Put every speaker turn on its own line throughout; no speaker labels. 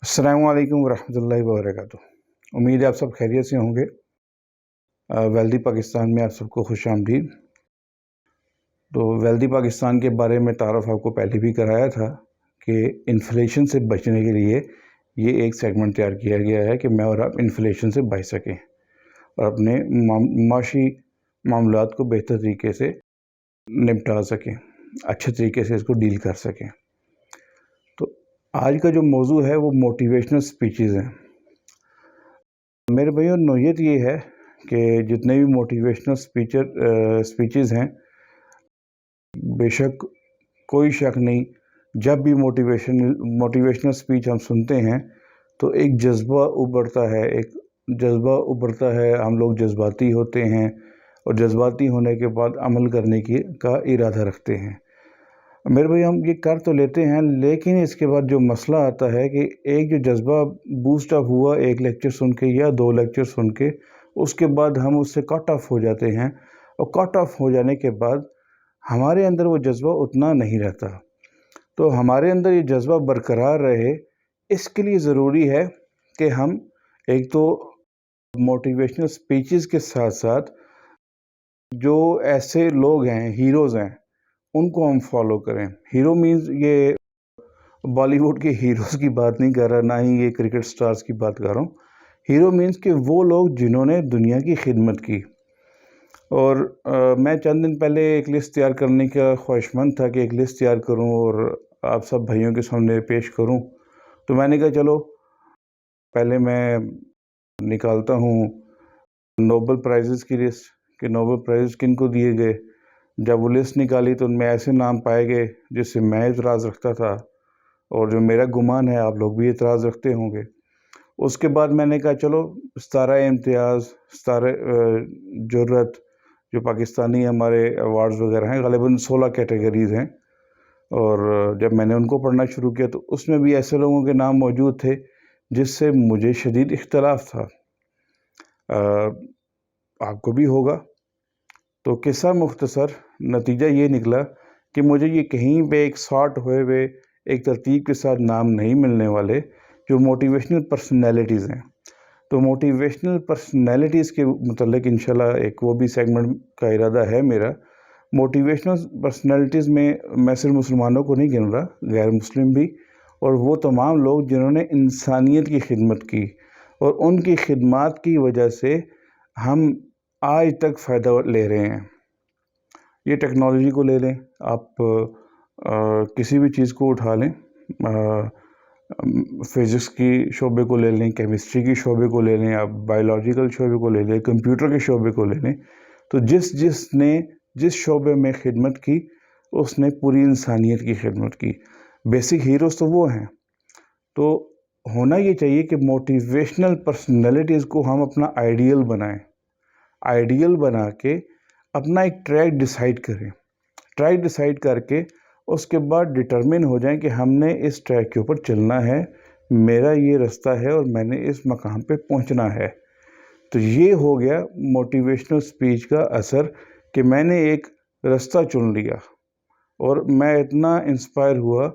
अस्सलामु अलैकुम वरहमतुल्लाहि वबरकातुह। उम्मीद है आप सब खैरियत से होंगे। वेल्दी पाकिस्तान में आप सबको खुश आमदीद। तो वेल्दी पाकिस्तान के बारे में तारुफ आपको पहले भी कराया था कि इन्फ्लेशन से बचने के लिए ये एक सेगमेंट तैयार किया गया है कि मैं और आप इन्फ्लेशन से बच सकें और अपने माशी मामलात को बेहतर तरीके से निपटा सकें, अच्छे तरीके से इसको डील कर सकें। तो आज का जो मौजू है वो मोटिवेशनल स्पीचेज़ हैं। मेरे भाइयों, नोयत ये है कि जितने भी मोटिवेशनल स्पीचेज़ हैं, बेशक कोई शक नहीं, जब भी मोटिवेशनल स्पीच हम सुनते हैं तो एक जज्बा उभरता है। हम लोग जज्बाती होते हैं और जज्बाती होने के बाद अमल करने का इरादा रखते हैं। मेरे भाई, हम ये कर तो लेते हैं, लेकिन इसके बाद जो मसला आता है कि एक जो जज्बा बूस्ट अप हुआ एक लेक्चर सुन के या दो लेक्चर सुन के, उसके बाद हम उससे कट ऑफ हो जाते हैं और कट ऑफ हो जाने के बाद हमारे अंदर वो जज्बा उतना नहीं रहता। तो हमारे अंदर ये जज्बा बरकरार रहे, इसके लिए ज़रूरी है कि हम एक तो मोटिवेशनल स्पीचेस के साथ साथ जो ऐसे लोग हैं, हीरोज़ हैं, उनको हम फॉलो करें। हीरो मीन्स ये बॉलीवुड के हीरोज़ की बात नहीं कर रहा, ना ही ये क्रिकेट स्टार्स की बात कर रहा हूँ। हीरो मीन्स कि वो लोग जिन्होंने दुनिया की खिदमत की। और मैं चंद दिन पहले एक लिस्ट तैयार करने का ख्वाहिशमंद था कि एक लिस्ट तैयार करूं और आप सब भाइयों के सामने पेश करूं। तो मैंने कहा चलो पहले मैं निकालता हूं नोबल प्राइज़ेस की लिस्ट कि नोबल प्राइज़ किन को दिए गए। जब वो लिस्ट निकाली तो उनमें ऐसे नाम पाए गए जिससे मैं इतराज़ रखता था और जो मेरा गुमान है आप लोग भी इतराज़ रखते होंगे। उसके बाद मैंने कहा चलो 17 इम्तियाज़, 17 जुर्रत, जो पाकिस्तानी हमारे अवार्ड्स वगैरह हैं, ग़ालिबन 16 कैटेगरीज़ हैं। और जब मैंने उनको पढ़ना शुरू किया तो उसमें भी ऐसे लोगों के नाम मौजूद थे जिससे मुझे शदीद इख्तलाफ था। आपको भी होगा। तो किस्सा मुख्तसर नतीजा ये निकला कि मुझे ये कहीं पे एक सॉर्ट हुए हुए एक तरतीब के साथ नाम नहीं मिलने वाले जो मोटिवेशनल पर्सनैलिटीज़ हैं। तो मोटिवेशनल पर्सनैलिटीज़ के मुतल्लिक़ इंशाल्लाह एक वो भी सेगमेंट का इरादा है मेरा। मोटिवेशनल पर्सनैलिटीज़ में मैं सिर्फ मुसलमानों को नहीं गिन रहा, गैर मुस्लिम भी, और वो तमाम लोग जिन्होंने इंसानियत की खिदमत की और उनकी खिदमत की वजह से हम आज तक फ़ायदा ले रहे हैं। ये टेक्नोलॉजी को ले लें, आप किसी भी चीज़ को उठा लें, फ़िज़िक्स की शोबे को ले लें, केमिस्ट्री की शोबे को ले लें, आप बायोलॉजिकल शोबे को ले लें, कंप्यूटर के शोबे को ले लें। तो जिसने जिस शोबे में खिदमत की उसने पूरी इंसानियत की खिदमत की। बेसिक हीरोज़ तो वो हैं। तो होना ये चाहिए कि मोटिवेशनल पर्सनैलिटीज़ को हम अपना आइडियल बनाएं, आइडियल बना के अपना एक ट्रैक डिसाइड करें। ट्रैक डिसाइड करके उसके बाद डिटरमिन हो जाएं कि हमने इस ट्रैक के ऊपर चलना है, मेरा ये रास्ता है और मैंने इस मकाम पे पहुंचना है। तो ये हो गया मोटिवेशनल स्पीच का असर कि मैंने एक रास्ता चुन लिया और मैं इतना इंस्पायर हुआ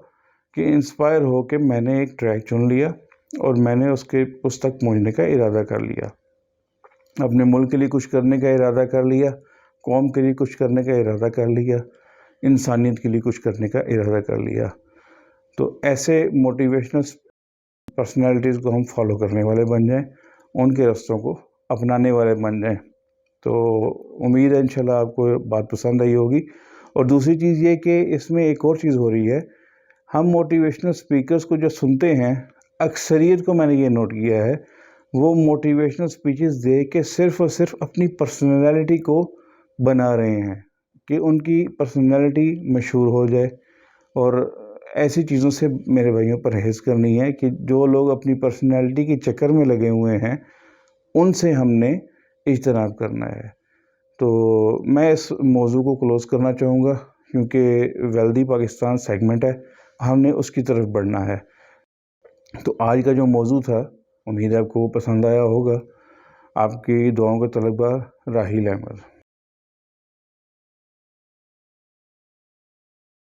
कि इंस्पायर हो के मैंने एक ट्रैक चुन लिया और मैंने उस तक पहुँचने का इरादा कर लिया। अपने मुल्क के लिए कुछ करने का इरादा कर लिया, कौम के लिए कुछ करने का इरादा कर लिया, इंसानियत के लिए कुछ करने का इरादा कर लिया। तो ऐसे मोटिवेशनल पर्सनैलिटीज़ को हम फॉलो करने वाले बन जाएं, उनके रास्तों को अपनाने वाले बन जाएं। तो उम्मीद है इंशाल्लाह आपको बात पसंद आई होगी। और दूसरी चीज़ ये कि इसमें एक और चीज़ हो रही है, हम मोटिवेशनल स्पीकर्स को जो सुनते हैं, अक्सरियत को मैंने ये नोट किया है, वो मोटिवेशनल स्पीचेस दे के सिर्फ़ और सिर्फ अपनी पर्सनैलिटी को बना रहे हैं कि उनकी पर्सनैलिटी मशहूर हो जाए। और ऐसी चीज़ों से मेरे भाइयों परहेज़ करनी है कि जो लोग अपनी पर्सनैलिटी के चक्कर में लगे हुए हैं उनसे हमने इज्तनाब करना है। तो मैं इस मौजू को क्लोज़ करना चाहूँगा क्योंकि वेल्दी पाकिस्तान सेगमेंट है, हमने उसकी तरफ बढ़ना है। तो आज का जो मौजू था, उम्मीद है आपको पसंद आया होगा। आपकी दुआओं का तलबगार राहिल अहमद।